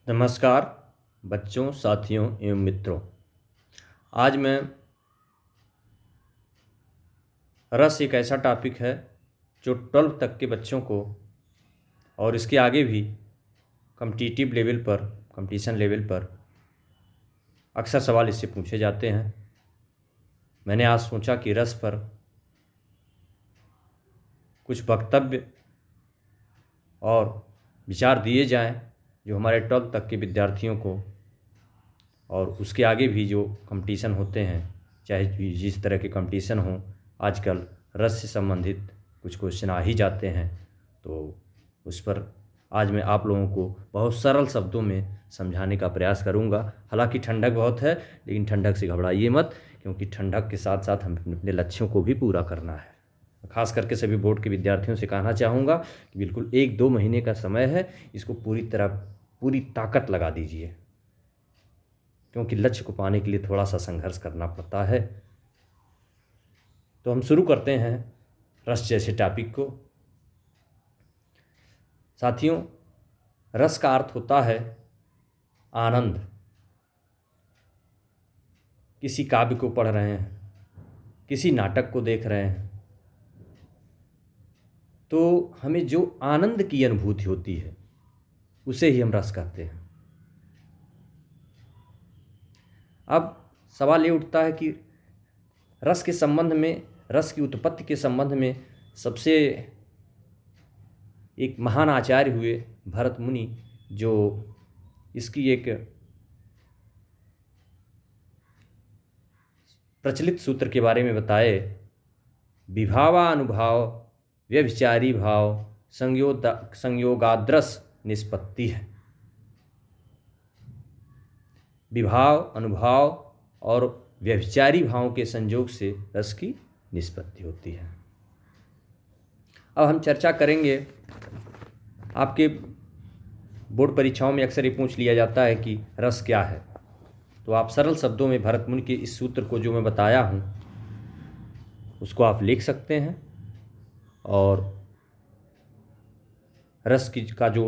नमस्कार बच्चों, साथियों एवं मित्रों। आज मैं रस एक ऐसा टॉपिक है जो 12 तक के बच्चों को और इसके आगे भी कॉम्पिटिटिव लेवल पर, कंपटीशन लेवल पर अक्सर सवाल इससे पूछे जाते हैं। मैंने आज सोचा कि रस पर कुछ वक्तव्य और विचार दिए जाएं जो हमारे 12 तक के विद्यार्थियों को और उसके आगे भी जो कंपटीशन होते हैं, चाहे जिस तरह के कंपटीशन हों, आजकल रस से संबंधित कुछ क्वेश्चन आ ही जाते हैं। तो उस पर आज मैं आप लोगों को बहुत सरल शब्दों में समझाने का प्रयास करूंगा। हालांकि ठंडक बहुत है, लेकिन ठंडक से घबराइए मत, क्योंकि ठंडक के साथ साथ हमें अपने लक्ष्यों को भी पूरा करना है। खास करके सभी बोर्ड के विद्यार्थियों से कहना चाहूँगा कि बिल्कुल 1-2 महीने का समय है, इसको पूरी ताकत लगा दीजिए, क्योंकि लक्ष्य को पाने के लिए थोड़ा सा संघर्ष करना पड़ता है। तो हम शुरू करते हैं रस जैसे टॉपिक को। साथियों, रस का अर्थ होता है आनंद। किसी काव्य को पढ़ रहे हैं, किसी नाटक को देख रहे हैं, तो हमें जो आनंद की अनुभूति होती है उसे ही हम रस कहते हैं। अब सवाल ये उठता है कि रस के संबंध में, रस की उत्पत्ति के संबंध में सबसे एक महान आचार्य हुए भरत मुनि, जो इसकी एक प्रचलित सूत्र के बारे में बताए। विभावानुभाव व्यभिचारी भाव संयोगाद्रस निष्पत्ति है। विभाव, अनुभाव और व्यभिचारी भावों के संयोग से रस की निष्पत्ति होती है। अब हम चर्चा करेंगे। आपके बोर्ड परीक्षाओं में अक्सर ये पूछ लिया जाता है कि रस क्या है, तो आप सरल शब्दों में भरत मुनि के इस सूत्र को जो मैं बताया हूँ उसको आप लिख सकते हैं, और रस की का जो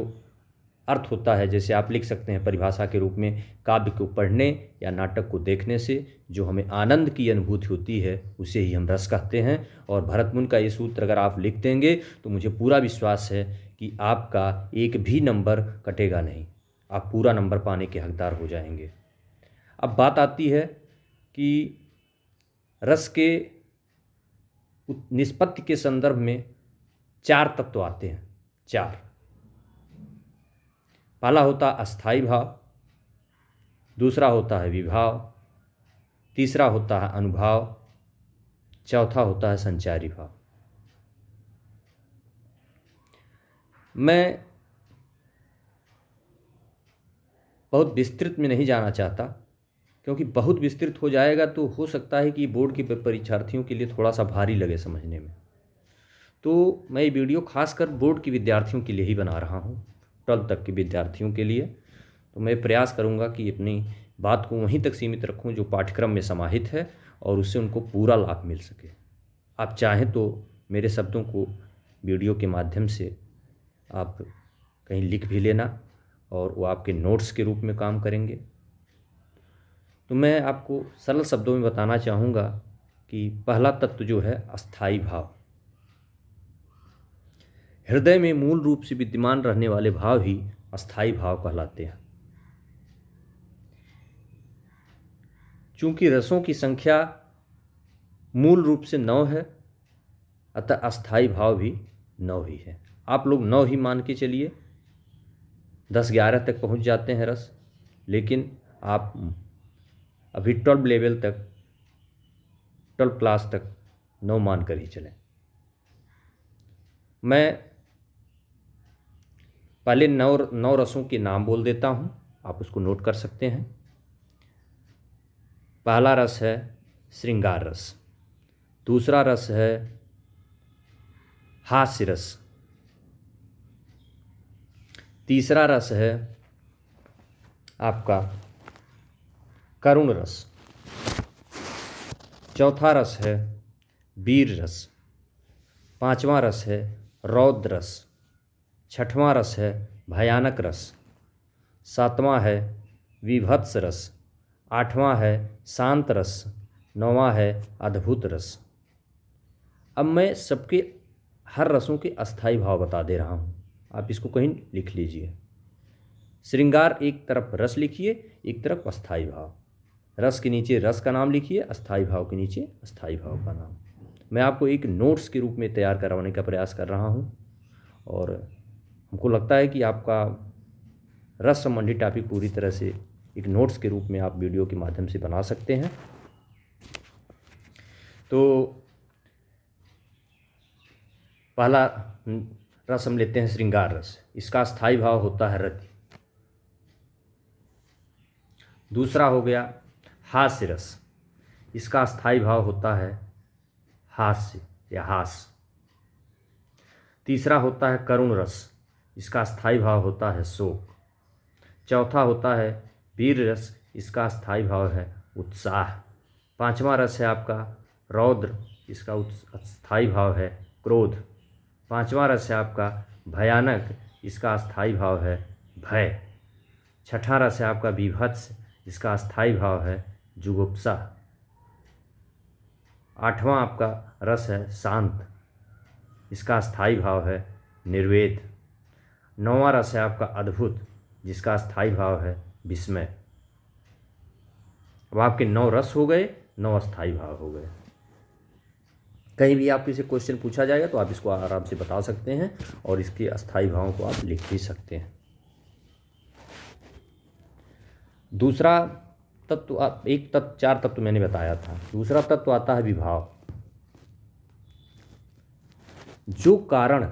अर्थ होता है, जैसे आप लिख सकते हैं परिभाषा के रूप में, काव्य को पढ़ने या नाटक को देखने से जो हमें आनंद की अनुभूति होती है उसे ही हम रस कहते हैं। और भरत मुनि का ये सूत्र अगर आप लिख देंगे तो मुझे पूरा विश्वास है कि आपका एक भी नंबर कटेगा नहीं, आप पूरा नंबर पाने के हकदार हो जाएंगे। अब बात आती है कि रस के निष्पत्ति के संदर्भ में 4 तत्व आते हैं। 4। पहला होता है अस्थाई भाव, दूसरा होता है विभाव, तीसरा होता है अनुभाव, चौथा होता है संचारी भाव। मैं बहुत विस्तृत में नहीं जाना चाहता, क्योंकि बहुत विस्तृत हो जाएगा तो हो सकता है कि बोर्ड के परीक्षार्थियों के लिए थोड़ा सा भारी लगे समझने में। तो मैं ये वीडियो खासकर बोर्ड के विद्यार्थियों के लिए ही बना रहा हूँ, 12 तक के विद्यार्थियों के लिए। तो मैं प्रयास करूँगा कि अपनी बात को वहीं तक सीमित रखूँ जो पाठ्यक्रम में समाहित है, और उससे उनको पूरा लाभ मिल सके। आप चाहें तो मेरे शब्दों को वीडियो के माध्यम से आप कहीं लिख भी लेना, और वो आपके नोट्स के रूप में काम करेंगे। तो मैं आपको सरल शब्दों में बताना चाहूँगा कि पहला तत्व जो है अस्थाई भाव। हृदय में मूल रूप से विद्यमान रहने वाले भाव ही अस्थाई भाव कहलाते हैं। चूंकि रसों की संख्या मूल रूप से 9 है, अतः अस्थाई भाव भी 9 ही है। आप लोग 9 ही मान के चलिए, 10-11 तक पहुंच जाते हैं रस, लेकिन आप अभी 12 लेवल तक, 12 क्लास तक 9 मान कर ही चलें। मैं पहले 9 रसों के नाम बोल देता हूं, आप उसको नोट कर सकते हैं। पहला रस है श्रृंगार रस, दूसरा रस है हास्य रस, तीसरा रस है आपका करुण रस, चौथा रस है वीर रस, पांचवा रस है रौद्र रस, छठवां रस है भयानक रस, सातवां है विभत्स रस, आठवां है शांत रस, नौवां है अद्भुत रस। अब मैं सबके हर रसों के अस्थाई भाव बता दे रहा हूँ, आप इसको कहीं लिख लीजिए। श्रृंगार एक तरफ रस लिखिए, एक तरफ अस्थाई भाव। रस के नीचे रस का नाम लिखिए, अस्थाई भाव के नीचे अस्थाई भाव का नाम। मैं आपको एक नोट्स के रूप में तैयार करवाने का प्रयास कर रहा हूँ और हमको लगता है कि आपका रस संबंधी टॉपिक पूरी तरह से एक नोट्स के रूप में आप वीडियो के माध्यम से बना सकते हैं। तो पहला रस हम लेते हैं श्रृंगार रस, इसका स्थायी भाव होता है रति। दूसरा हो गया हास्य रस, इसका स्थायी भाव होता है हास्य या हास। तीसरा होता है करुण रस, इसका स्थायी भाव होता है शोक। चौथा होता है वीर रस, इसका स्थायी भाव है उत्साह। पांचवा रस है आपका रौद्र, इसका स्थायी भाव है क्रोध। पांचवा रस है आपका भयानक, इसका स्थायी भाव है भय। छठा रस है आपका बीभत्स, इसका स्थायी भाव है जुगुप्सा। आठवां आपका रस है शांत, इसका स्थायी भाव है निर्वेद। नौवां रस है आपका अद्भुत, जिसका स्थायी भाव है विस्मय। अब आपके 9 रस हो गए, 9 अस्थायी भाव हो गए। कहीं भी आपसे से क्वेश्चन पूछा जाएगा तो आप इसको आराम से बता सकते हैं और इसके अस्थायी भावों को आप लिख भी सकते हैं। दूसरा तत्व, एक तत्व, 4 तत्व मैंने बताया था। दूसरा तत्व आता है विभाव, जो कारण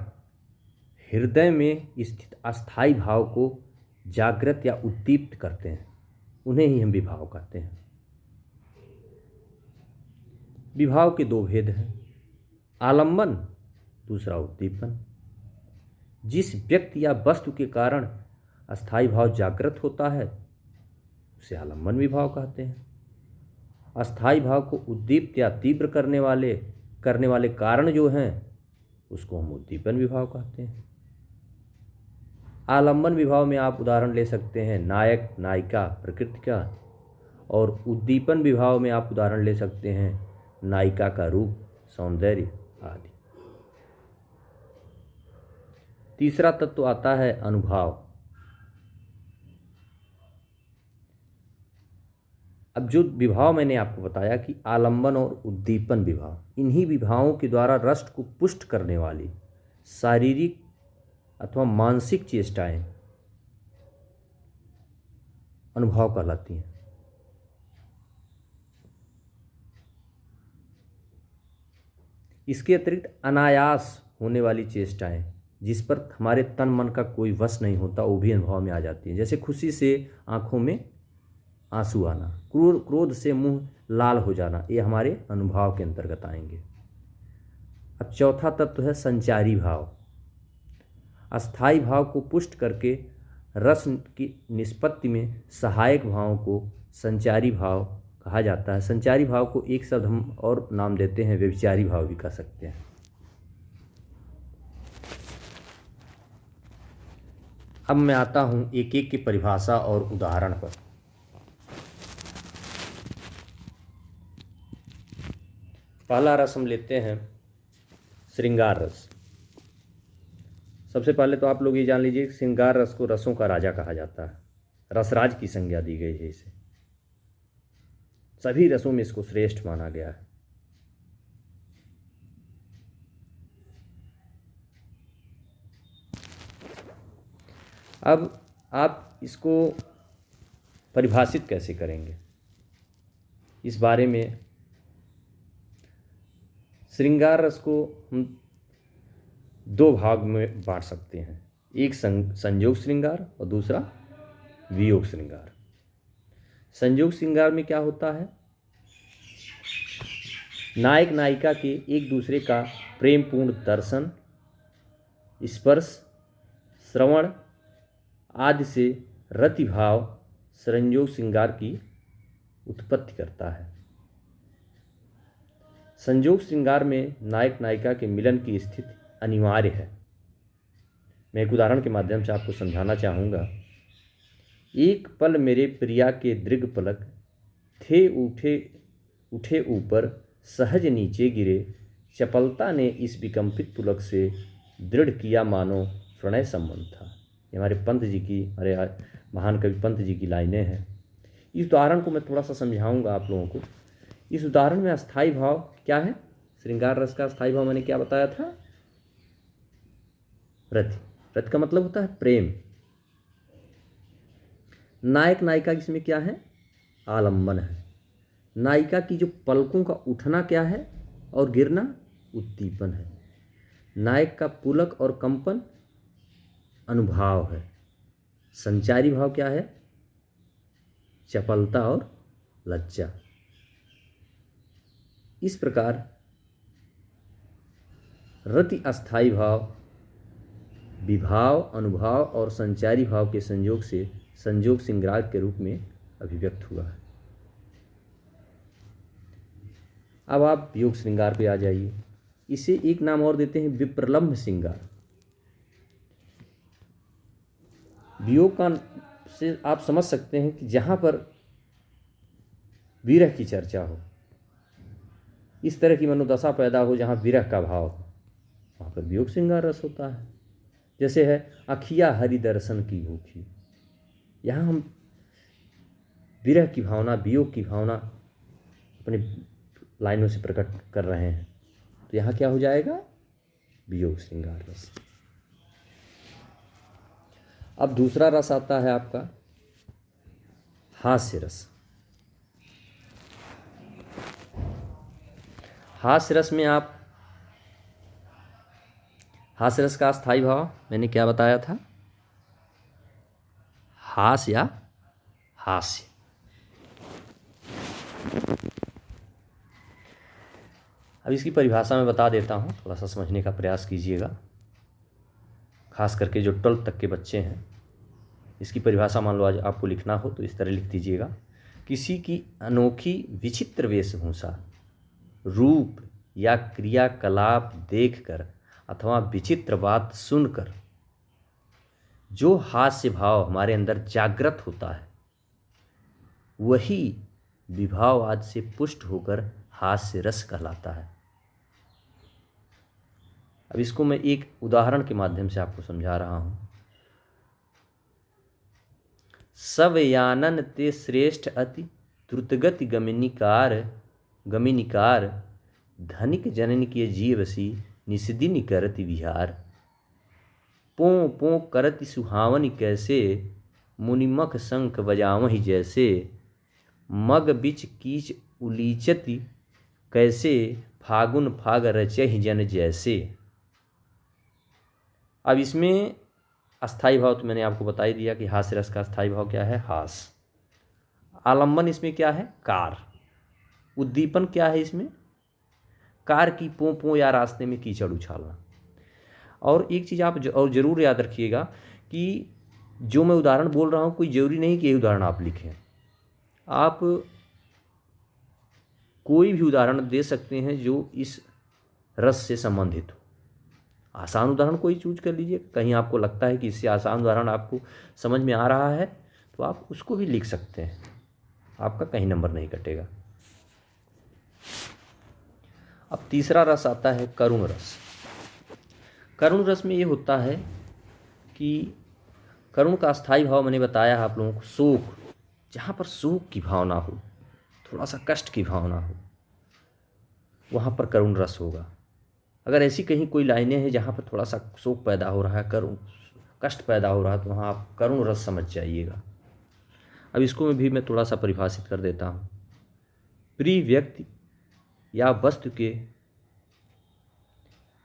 हृदय में स्थित अस्थायी भाव को जागृत या उद्दीप्त करते हैं, उन्हें ही हम विभाव कहते हैं। विभाव के 2 भेद हैं, आलंबन, दूसरा उद्दीपन। जिस व्यक्ति या वस्तु के कारण अस्थायी भाव जागृत होता है उसे आलंबन विभाव कहते हैं। अस्थायी भाव को उद्दीप्त या तीव्र करने वाले कारण जो हैं उसको हम उद्दीपन विभाव कहते हैं। आलंबन विभाव में आप उदाहरण ले सकते हैं नायक नायिका प्रकृति का, और उद्दीपन विभाव में आप उदाहरण ले सकते हैं नायिका का रूप, सौंदर्य आदि। तीसरा तत्व आता है अनुभाव। अब जो विभाव मैंने आपको बताया कि आलंबन और उद्दीपन विभाव, इन्हीं विभावों के द्वारा रस को पुष्ट करने वाली शारीरिक अथवा मानसिक चेष्टाएं अनुभव कहलाती हैं। इसके अतिरिक्त अनायास होने वाली चेष्टाएं, जिस पर हमारे तन मन का कोई वश नहीं होता, वो भी अनुभव में आ जाती हैं। जैसे खुशी से आंखों में आंसू आना, क्रोध से मुंह लाल हो जाना, ये हमारे अनुभव के अंतर्गत आएंगे। अब चौथा तत्व है संचारी भाव। अस्थायी भाव को पुष्ट करके रस की निष्पत्ति में सहायक भावों को संचारी भाव कहा जाता है। संचारी भाव को एक शब्द हम और नाम देते हैं, व्यभिचारी भाव भी कह सकते हैं। अब मैं आता हूं एक एक की परिभाषा और उदाहरण पर। पहला रस हम लेते हैं श्रृंगार रस। सबसे पहले तो आप लोग ये जान लीजिए कि श्रृंगार रस को रसों का राजा कहा जाता है, रसराज की संज्ञा दी गई है इसे। सभी रसों में इसको श्रेष्ठ माना गया है। अब आप इसको परिभाषित कैसे करेंगे, इस बारे में श्रृंगार रस को हम 2 भाग में बांट सकते हैं, एक संयोग श्रृंगार और दूसरा वियोग श्रृंगार। संयोग श्रृंगार में क्या होता है, नायक नायिका के एक दूसरे का प्रेमपूर्ण दर्शन, स्पर्श, श्रवण आदि से रति भाव संयोग श्रृंगार की उत्पत्ति करता है। संयोग श्रृंगार में नायक नायिका के मिलन की स्थिति अनिवार्य है। मैं एक उदाहरण के माध्यम से आपको समझाना चाहूँगा। एक पल मेरे प्रिया के दृग पलक थे उठे उठे ऊपर सहज नीचे गिरे, चपलता ने इस विकम्पित पुलक से दृढ़ किया मानो प्रणय संबंध था। ये हमारे पंत जी की, हमारे महान कवि पंत जी की लाइनें हैं। इस उदाहरण को मैं थोड़ा सा समझाऊंगा आप लोगों को। इस उदाहरण में अस्थाई भाव क्या है? श्रृंगार रस का अस्थाई भाव मैंने क्या बताया था? रति। रति का मतलब होता है प्रेम। नायक नायिका इसमें क्या है? आलंबन है। नायिका की जो पलकों का उठना क्या है और गिरना? उद्दीपन है। नायक का पुलक और कंपन अनुभाव है। संचारी भाव क्या है? चपलता और लज्जा। इस प्रकार रति अस्थाई भाव विभाव, अनुभाव और संचारी भाव के संयोग से संयोग श्रृंगार के रूप में अभिव्यक्त हुआ है। अब आप वियोग श्रृंगार पे आ जाइए। इसे एक नाम और देते हैं विप्रलंभ श्रृंगार। वियोग का से आप समझ सकते हैं कि जहाँ पर विरह की चर्चा हो, इस तरह की मनोदशा पैदा हो जहाँ विरह का भाव हो, वहाँ पर वियोग श्रृंगार रस होता है। जैसे है अखिया हरि दर्शन की भूखी, यहाँ हम विरह की भावना, वियोग की भावना अपने लाइनों से प्रकट कर रहे हैं, तो यहाँ क्या हो जाएगा? वियोग श्रृंगार रस। अब दूसरा रस आता है आपका हास्य रस। हास्य रस में आप हास्य रस का स्थायी भाव मैंने क्या बताया था? हास या हास्य। अब इसकी परिभाषा मैं बता देता हूँ, थोड़ा सा समझने का प्रयास कीजिएगा, खास करके जो 12th तक के बच्चे हैं। इसकी परिभाषा मान लो आज आपको लिखना हो तो इस तरह लिख दीजिएगा। किसी की अनोखी विचित्र वेशभूषा, रूप या क्रियाकलाप देखकर अथवा विचित्र बात सुनकर जो हास्य भाव हमारे अंदर जागृत होता है, वही विभाववाद से पुष्ट होकर हास्य रस कहलाता है। अब इसको मैं एक उदाहरण के माध्यम से आपको समझा रहा हूँ। सब यानन ते श्रेष्ठ अति द्रुतगति गमिनिकार धनिक जनन के जीवसी निषदिन करति विहार। पों पों करति सुहावनि कैसे मुनिमख शंख बजावहि जैसे। मग बिच कीच उलीचति कैसे फागुन फाग रचहि जन जैसे। अब इसमें अस्थाई भाव तो मैंने आपको बता ही दिया कि हास्य रस का अस्थाई भाव क्या है? हास। आलंबन इसमें क्या है? कार। उद्दीपन क्या है इसमें? कार की पों पों या रास्ते में कीचड़ उछालना। और एक चीज़ आप और ज़रूर याद रखिएगा कि जो मैं उदाहरण बोल रहा हूँ, कोई ज़रूरी नहीं कि यही उदाहरण आप लिखें। आप कोई भी उदाहरण दे सकते हैं जो इस रस से संबंधित हो। आसान उदाहरण कोई चूज कर लीजिए। कहीं आपको लगता है कि इससे आसान उदाहरण आपको समझ में आ रहा है तो आप उसको भी लिख सकते हैं, आपका कहीं नंबर नहीं कटेगा। अब तीसरा रस आता है करुण रस। करुण रस में ये होता है कि करुण का अस्थाई भाव मैंने बताया है आप लोगों को, शोक। जहाँ पर शोक की भावना हो, थोड़ा सा कष्ट की भावना हो, वहाँ पर करुण रस होगा। अगर ऐसी कहीं कोई लाइनें हैं जहाँ पर थोड़ा सा शोक पैदा हो रहा है, करुण कष्ट पैदा हो रहा है, तो वहाँ आप करुण रस समझ जाइएगा। अब इसको भी मैं थोड़ा सा परिभाषित कर देता हूँ। प्रिय व्यक्ति या वस्तु के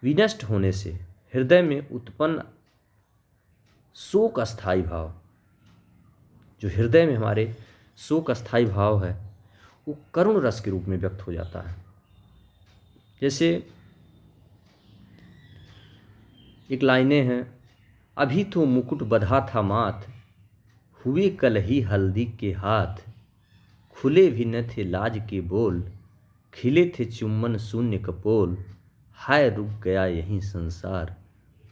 विनष्ट होने से हृदय में उत्पन्न शोक अस्थाई भाव, जो हृदय में हमारे शोक अस्थाई भाव है, वो करुण रस के रूप में व्यक्त हो जाता है। जैसे एक लाइनें हैं, अभी तो मुकुट बधा था माथ, हुए कल ही हल्दी के हाथ, खुले भी न थे लाज के बोल, खिले थे चुम्बन शून्य कपोल, हाय रुक गया यही संसार,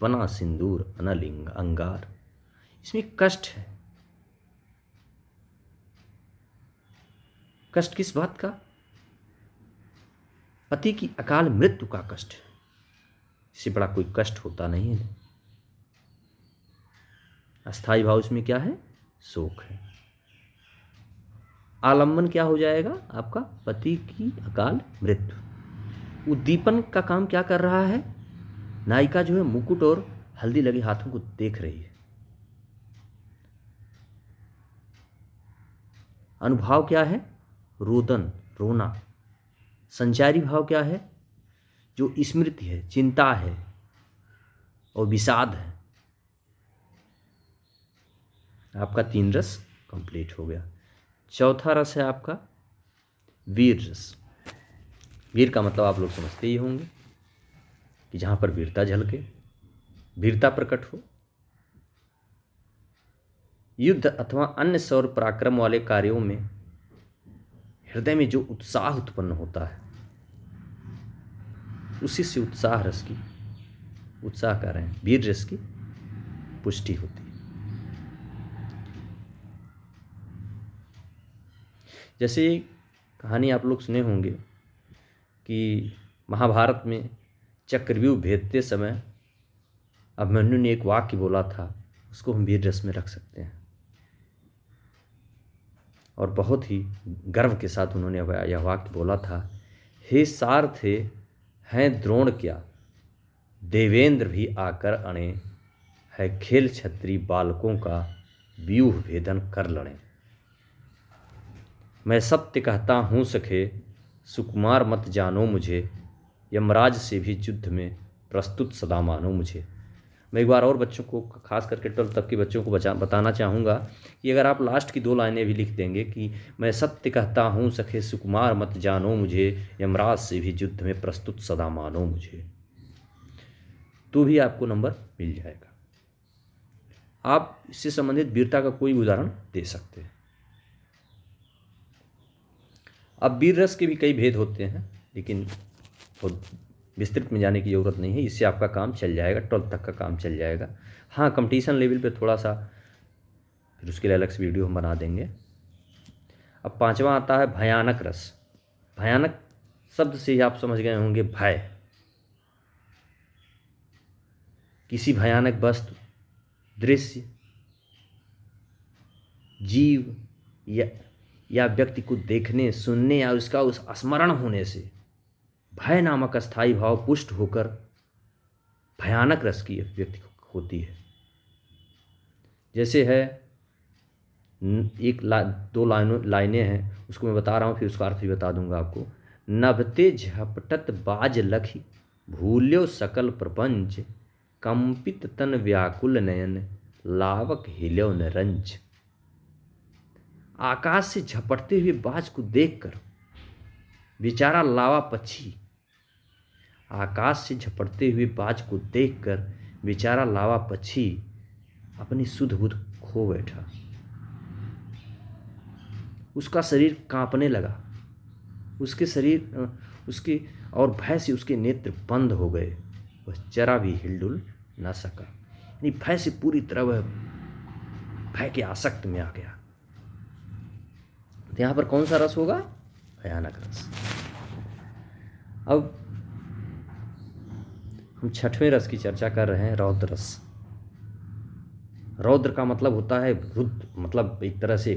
बना सिंदूर अनल अंगार। इसमें कष्ट है, कष्ट किस बात का? पति की अकाल मृत्यु का कष्ट। इससे बड़ा कोई कष्ट होता नहीं है। अस्थाई भाव इसमें क्या है? शोक है। आलम्बन क्या हो जाएगा आपका? पति की अकाल मृत्यु। उद्दीपन का काम क्या कर रहा है? नायिका जो है मुकुट और हल्दी लगे हाथों को देख रही है। अनुभाव क्या है? रोदन, रोना। संचारी भाव क्या है? जो स्मृति है, चिंता है और विषाद है। आपका 3 रस कंप्लीट हो गया। चौथा रस है आपका वीर रस। वीर का मतलब आप लोग समझते ही होंगे कि जहाँ पर वीरता झलके, वीरता प्रकट हो। युद्ध अथवा अन्य शौर्य पराक्रम वाले कार्यों में हृदय में जो उत्साह उत्पन्न होता है, उसी से उत्साह रस की, उत्साह कह रहे हैं, वीर रस की पुष्टि होती है। जैसे कहानी आप लोग सुने होंगे कि महाभारत में चक्रव्यूह भेदते समय अभिमन्यु ने एक वाक्य बोला था, उसको हम वीर रस में रख सकते हैं। और बहुत ही गर्व के साथ उन्होंने यह वाक्य बोला था, हे सारथे हैं द्रोण क्या, देवेंद्र भी आकर अणे, है खेल क्षत्रिय बालकों का व्यूह भेदन कर लड़े। मैं सत्य कहता हूँ सखे, सुकुमार मत जानो मुझे, यमराज से भी युद्ध में प्रस्तुत सदा मानो मुझे। मैं एक बार और बच्चों को, खास करके 12th तक के बच्चों को बताना चाहूँगा कि अगर आप लास्ट की 2 लाइनें भी लिख देंगे कि मैं सत्य कहता हूँ सखे, सुकुमार मत जानो मुझे, यमराज से भी युद्ध में प्रस्तुत सदा मानो मुझे, तो भी आपको नंबर मिल जाएगा। आप इससे संबंधित वीरता का कोई उदाहरण दे सकते हैं। अब वीर रस के भी कई भेद होते हैं, लेकिन बहुत विस्तृत में जाने की ज़रूरत नहीं है। इससे आपका काम चल जाएगा, 12th तक का काम चल जाएगा। हाँ, कंपटीशन लेवल पे थोड़ा सा फिर उसके लिए अलग से वीडियो हम बना देंगे। अब 5वां आता है भयानक रस। भयानक शब्द से ही आप समझ गए होंगे भय। किसी भयानक वस्तु, दृश्य, जीव या व्यक्ति को देखने, सुनने या उसका उस स्मरण होने से भय नामक अस्थाई भाव पुष्ट होकर भयानक रस की व्यक्ति होती है। जैसे है दो लाइनें हैं, उसको मैं बता रहा हूँ, फिर उसका अर्थ भी बता दूंगा आपको। नभते झपटत बाज लखी, भूल्यो सकल प्रपंच, कंपित तन व्याकुल नयन, लावक हिल्यो निरंज। आकाश से झपटते हुए बाज को देखकर बेचारा लावा पक्षी, आकाश से झपटते हुए बाज को देखकर बेचारा लावा पक्षी अपनी सुध बुध खो बैठा। उसका शरीर कांपने लगा, उसके और भय से उसके नेत्र बंद हो गए, वह जरा भी हिलडुल न सका। यानी भय से पूरी तरह वह भय के आसक्त में आ गया। तो यहाँ पर कौन सा रस होगा? भयानक रस। अब हम 6वें रस की चर्चा कर रहे हैं, रौद्र रस। रौद्र का मतलब होता है रुद्र, मतलब एक तरह से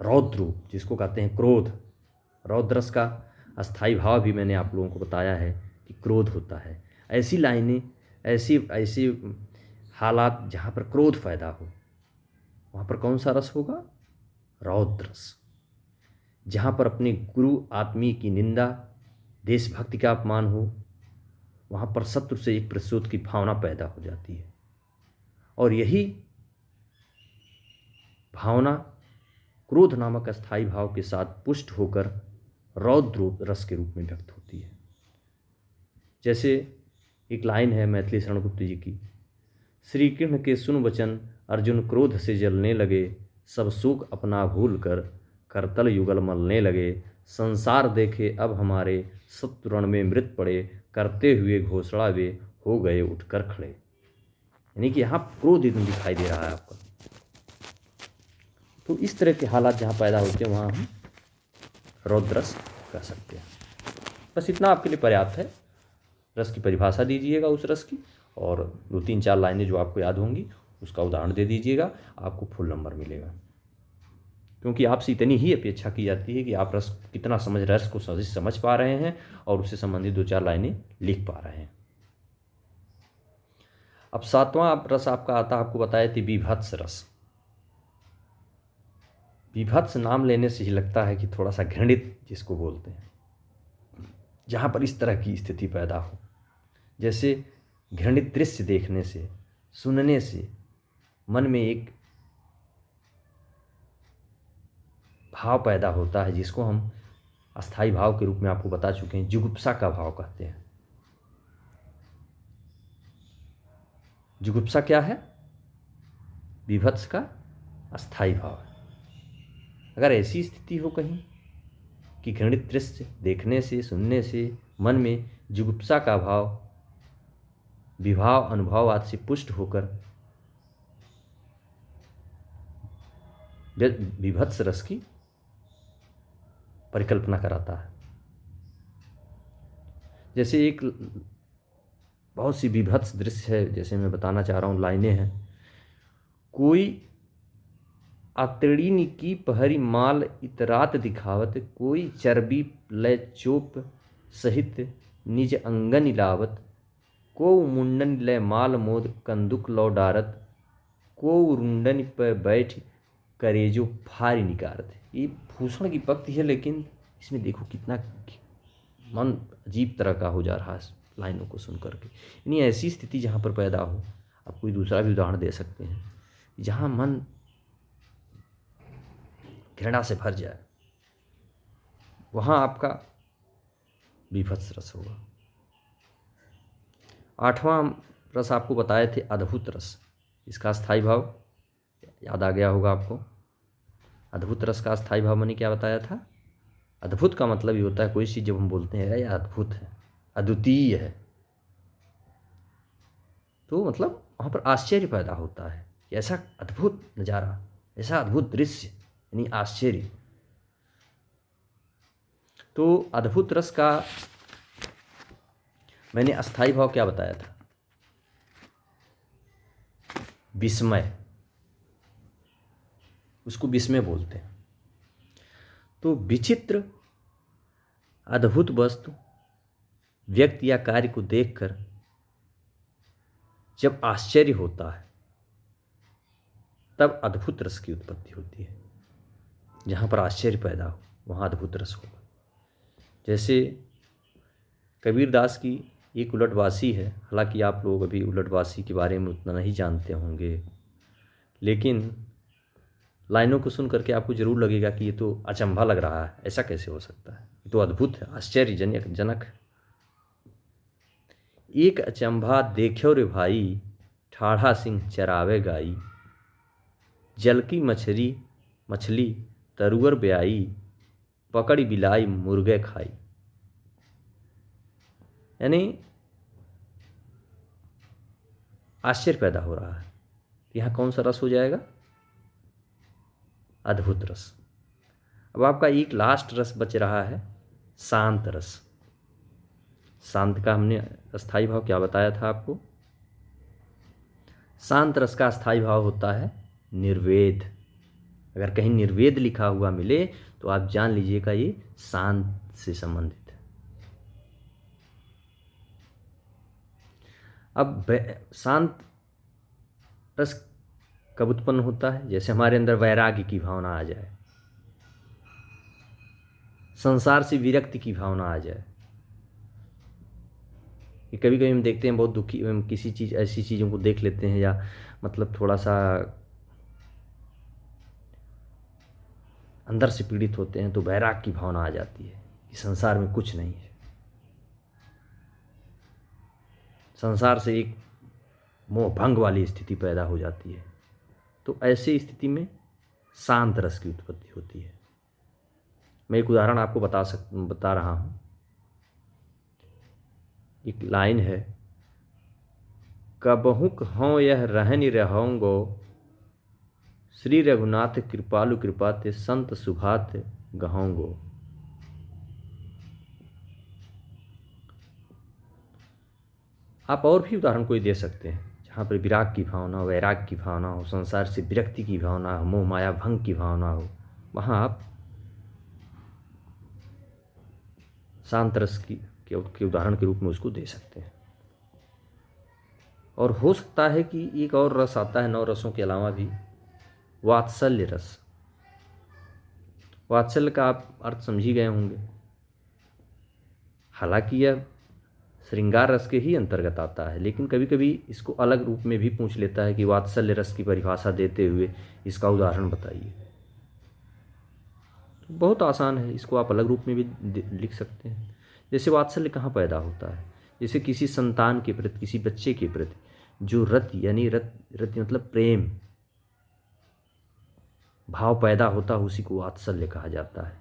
रौद्र रूप, जिसको कहते हैं क्रोध। रौद्र रस का अस्थाई भाव भी मैंने आप लोगों को बताया है कि क्रोध होता है। ऐसी लाइनें, ऐसी हालात जहाँ पर क्रोध पैदा हो, वहाँ पर कौन सा रस होगा? रौद्र रस। जहाँ पर अपने गुरु आत्मी की निंदा, देशभक्ति का अपमान हो, वहाँ पर शत्रु से एक प्रतिशोध की भावना पैदा हो जाती है। और यही भावना क्रोध नामक अस्थाई भाव के साथ पुष्ट होकर रौद्र रस के रूप में व्यक्त होती है। जैसे एक लाइन है मैथिली शरण गुप्त जी की, श्री कृष्ण के सुन वचन, अर्जुन क्रोध से जलने लगे, सब सुख अपना भूल कर करतल युगल मलने लगे, संसार देखे अब हमारे, शत्रुरण में मृत पड़े, करते हुए घोषणा वे हो गए उठकर खड़े। यानी कि यहाँ क्रोध एकदम दिखाई दे रहा है आपका। तो इस तरह के हालात जहाँ पैदा होते हैं, वहाँ हम रौद्र रस कह सकते हैं। बस इतना आपके लिए पर्याप्त है। रस की परिभाषा दीजिएगा उस रस की, और 2-3-4 लाइनें जो आपको याद होंगी उसका उदाहरण दे दीजिएगा, आपको फुल नंबर मिलेगा। क्योंकि आपसे इतनी ही अपेक्षा की जाती है कि आप रस को समझ पा रहे हैं और उससे संबंधित 2-4 लाइनें लिख पा रहे हैं। अब 7वां रस आपका आता है, आपको बताए थे बीभत्स रस। बीभत्स नाम लेने से ही लगता है कि थोड़ा सा घृणित जिसको बोलते हैं, जहाँ पर इस तरह की स्थिति पैदा हो, जैसे घृणित दृश्य देखने से, सुनने से मन में एक भाव पैदा होता है, जिसको हम अस्थाई भाव के रूप में आपको बता चुके हैं, जुगुप्सा का भाव कहते हैं। जुगुप्सा क्या है? विभत्स का अस्थाई भाव है। अगर ऐसी स्थिति हो कहीं कि घृणित दृश्य देखने से, सुनने से मन में जुगुप्सा का भाव, विभाव, अनुभव आदि से पुष्ट होकर विभत्स रस की परिकल्पना कराता है। जैसे एक बहुत सी विभत्स दृश्य है, जैसे मैं बताना चाह रहा हूँ, लाइनें हैं। कोई आतड़ीन की पहरी माल इतरात दिखावत, कोई चर्बी लय चोप सहित निज अंगन लावत, को मुंडन लय माल मोद कंदुक लौ डारत, को रुंडन पर बैठ करेजो फारी निकारत। ये भूषण की पंक्ति है, लेकिन इसमें देखो कितना मन अजीब तरह का हो जा रहा है लाइनों को सुन करके। यानी ऐसी स्थिति जहाँ पर पैदा हो, आप कोई दूसरा भी उदाहरण दे सकते हैं, जहाँ मन घृणा से भर जाए, वहाँ आपका बीभत्स रस होगा। 8वां रस आपको बताए थे अद्भुत रस। इसका स्थायी भाव याद आ गया होगा आपको। अद्भुत रस का स्थायी भाव मैंने क्या बताया था? अद्भुत का मतलब ये होता है कोई चीज़ जब हम बोलते हैं यह अद्भुत है, अद्वितीय है, तो मतलब वहाँ पर आश्चर्य पैदा होता है कि ऐसा अद्भुत नज़ारा, ऐसा अद्भुत दृश्य, यानी आश्चर्य। तो अद्भुत रस का मैंने अस्थाई भाव क्या बताया था? विस्मय, उसको विस्मय बोलते हैं। तो विचित्र अद्भुत वस्तु, व्यक्ति या कार्य को देखकर जब आश्चर्य होता है, तब अद्भुत रस की उत्पत्ति होती है। जहाँ पर आश्चर्य पैदा हो वहाँ अद्भुत रस होगा। जैसे कबीरदास की एक उलटवासी है, हालांकि आप लोग अभी उलटवासी के बारे में उतना नहीं जानते होंगे, लेकिन लाइनों को सुन करके आपको जरूर लगेगा कि ये तो अचंभा लग रहा है, ऐसा कैसे हो सकता है, ये तो अद्भुत है, आश्चर्यजनक। एक अचंभा देखो रे भाई, ठाढ़ा सिंह चरावे गाई, जल की मछली तरुअर ब्याई, पकड़ी बिलाई मुर्गे खाई। यानी आश्चर्य पैदा हो रहा है। यहाँ कौन सा रस हो जाएगा? अद्भुत रस। अब आपका एक लास्ट रस बच रहा है, शांत रस। शांत का हमने अस्थाई भाव क्या बताया था आपको? शांत रस का अस्थाई भाव होता है निर्वेद। अगर कहीं निर्वेद लिखा हुआ मिले तो आप जान लीजिएगा ये शांत से संबंधित है। अब शांत रस कब उत्पन्न होता है? जैसे हमारे अंदर वैराग्य की भावना आ जाए, संसार से विरक्ति की भावना आ जाए। कि कभी कभी हम देखते हैं बहुत दुखी, किसी चीज़, ऐसी चीज़ों को देख लेते हैं, या मतलब थोड़ा सा अंदर से पीड़ित होते हैं, तो वैराग्य की भावना आ जाती है कि संसार में कुछ नहीं है, संसार से एक मोह भंग वाली स्थिति पैदा हो जाती है। तो ऐसी स्थिति में शांत रस की उत्पत्ति होती है। मैं एक उदाहरण आपको बता रहा हूँ। एक लाइन है, कबहुक हों यह रहनि रहोंगो, श्री रघुनाथ कृपालु कृपाते संत सुभात गहोंगो। आप और भी उदाहरण कोई दे सकते हैं जहाँ पर विराग की भावना हो, वैराग की भावना हो, संसार से विरक्ति की भावना हो, मोह माया भंग की भावना हो, वहाँ आप शांत रस के उदाहरण के रूप में उसको दे सकते हैं। और हो सकता है कि एक और रस आता है 9 रसों के अलावा भी, वात्सल्य रस। वात्सल्य का आप अर्थ समझ ही गए होंगे। हालांकि यह श्रृंगार रस के ही अंतर्गत आता है, लेकिन कभी कभी इसको अलग रूप में भी पूछ लेता है कि वात्सल्य रस की परिभाषा देते हुए इसका उदाहरण बताइए। तो बहुत आसान है, इसको आप अलग रूप में भी लिख सकते हैं। जैसे वात्सल्य कहाँ पैदा होता है? जैसे किसी संतान के प्रति, किसी बच्चे के प्रति जो रति यानी रति मतलब प्रेम भाव पैदा होता है, उसी को वात्सल्य कहा जाता है।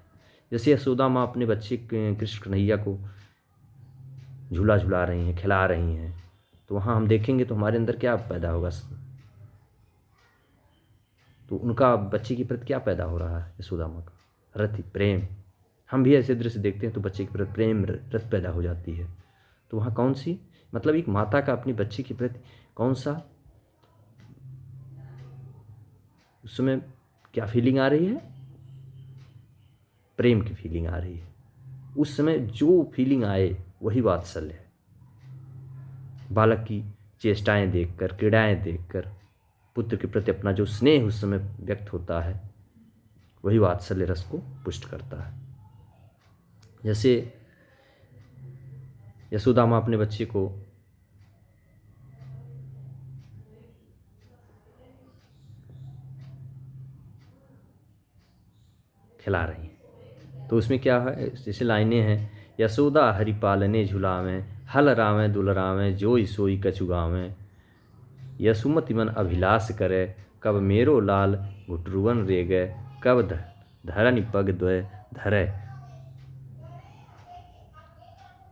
जैसे यशोदा माँ अपने बच्चे कृष्ण कन्हैया को झूला झुला रही हैं, खिला रही हैं, तो वहाँ हम देखेंगे तो हमारे अंदर क्या पैदा होगा? तो उनका बच्चे के प्रति क्या पैदा हो रहा है? यशोदा माँ का रति प्रेम। हम भी ऐसे दृश्य देखते हैं तो बच्चे के प्रति प्रेम रत पैदा हो जाती है। तो वहाँ कौन सी, मतलब एक माता का अपने बच्चे के प्रति कौन सा उस समय क्या फीलिंग आ रही है? प्रेम की फीलिंग आ रही है। उस समय जो फीलिंग आए वही वात्सल्य है। बालक की चेष्टाएं देखकर, क्रीड़ाएं देखकर पुत्र के प्रति अपना जो स्नेह उस समय व्यक्त होता है, वही वात्सल्य रस को पुष्ट करता है। जैसे यशोदा माँ अपने बच्चे को खिला रही हैं, तो उसमें क्या है? जैसे लाइनें हैं, यशोदा हरि पालने झुलावें, हल रावें दुलरावें, जोई सोई कछु गावें, यशुमति मन अभिलाष करे, कब मेरो लाल घुटरुवन रे गए, कब धरनि पग द्वय धरे।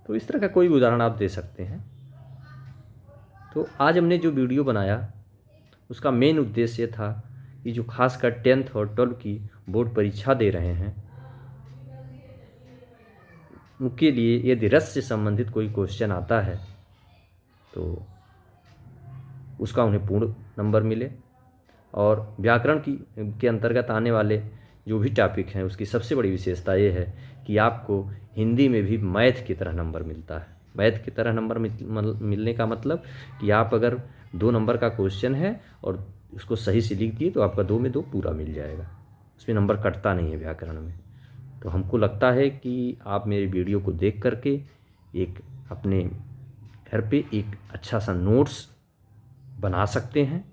तो इस तरह का कोई भी उदाहरण आप दे सकते हैं। तो आज हमने जो वीडियो बनाया उसका मेन उद्देश्य था कि जो खासकर 10th और 12th की बोर्ड परीक्षा दे रहे हैं उनके लिए यदि रस से संबंधित कोई क्वेश्चन आता है तो उसका उन्हें पूर्ण नंबर मिले। और व्याकरण के अंतर्गत आने वाले जो भी टॉपिक हैं उसकी सबसे बड़ी विशेषता ये है कि आपको हिंदी में भी मैथ की तरह नंबर मिलता है। मैथ की तरह नंबर मिलने का मतलब कि आप अगर 2 नंबर का क्वेश्चन है और उसको सही से लिख दिए तो आपका 2 में 2 पूरा मिल जाएगा, उसमें नंबर कटता नहीं है व्याकरण में। तो हमको लगता है कि आप मेरे वीडियो को देख करके एक अपने घर पे एक अच्छा सा नोट्स बना सकते हैं,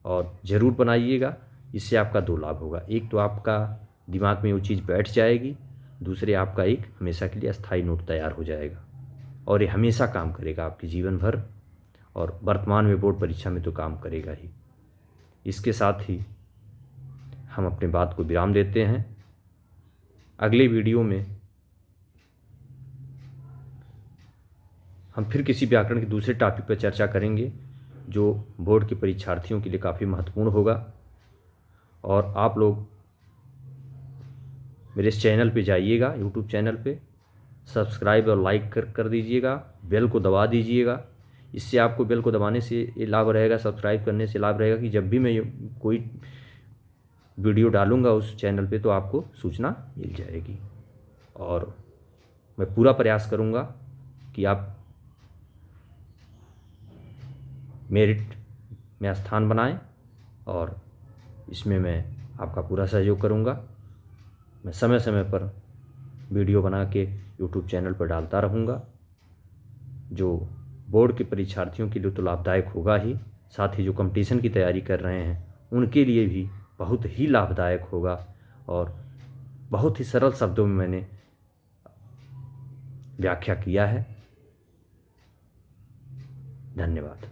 और ज़रूर बनाइएगा। इससे आपका 2 लाभ होगा। एक तो आपका दिमाग में वो चीज़ बैठ जाएगी, दूसरे आपका एक हमेशा के लिए अस्थायी नोट तैयार हो जाएगा और ये हमेशा काम करेगा आपके जीवन भर, और वर्तमान में बोर्ड परीक्षा में तो काम करेगा ही। इसके साथ ही हम अपने बात को विराम देते हैं। अगले वीडियो में हम फिर किसी व्याकरण के दूसरे टॉपिक पर चर्चा करेंगे जो बोर्ड के परीक्षार्थियों के लिए काफ़ी महत्वपूर्ण होगा। और आप लोग मेरे इस चैनल पे जाइएगा, यूट्यूब चैनल पे सब्सक्राइब और लाइक कर दीजिएगा, बेल को दबा दीजिएगा। इससे आपको बेल को दबाने से ये लाभ रहेगा, सब्सक्राइब करने से लाभ रहेगा कि जब भी मैं कोई वीडियो डालूँगा उस चैनल पे तो आपको सूचना मिल जाएगी। और मैं पूरा प्रयास करूँगा कि आप मेरिट में स्थान बनाएं, और इसमें मैं आपका पूरा सहयोग करूँगा। मैं समय समय पर वीडियो बना के यूट्यूब चैनल पर डालता रहूँगा, जो बोर्ड के परीक्षार्थियों के लिए तो लाभदायक होगा ही, साथ ही जो कंपटीशन की तैयारी कर रहे हैं उनके लिए भी बहुत ही लाभदायक होगा। और बहुत ही सरल शब्दों में मैंने व्याख्या किया है। धन्यवाद।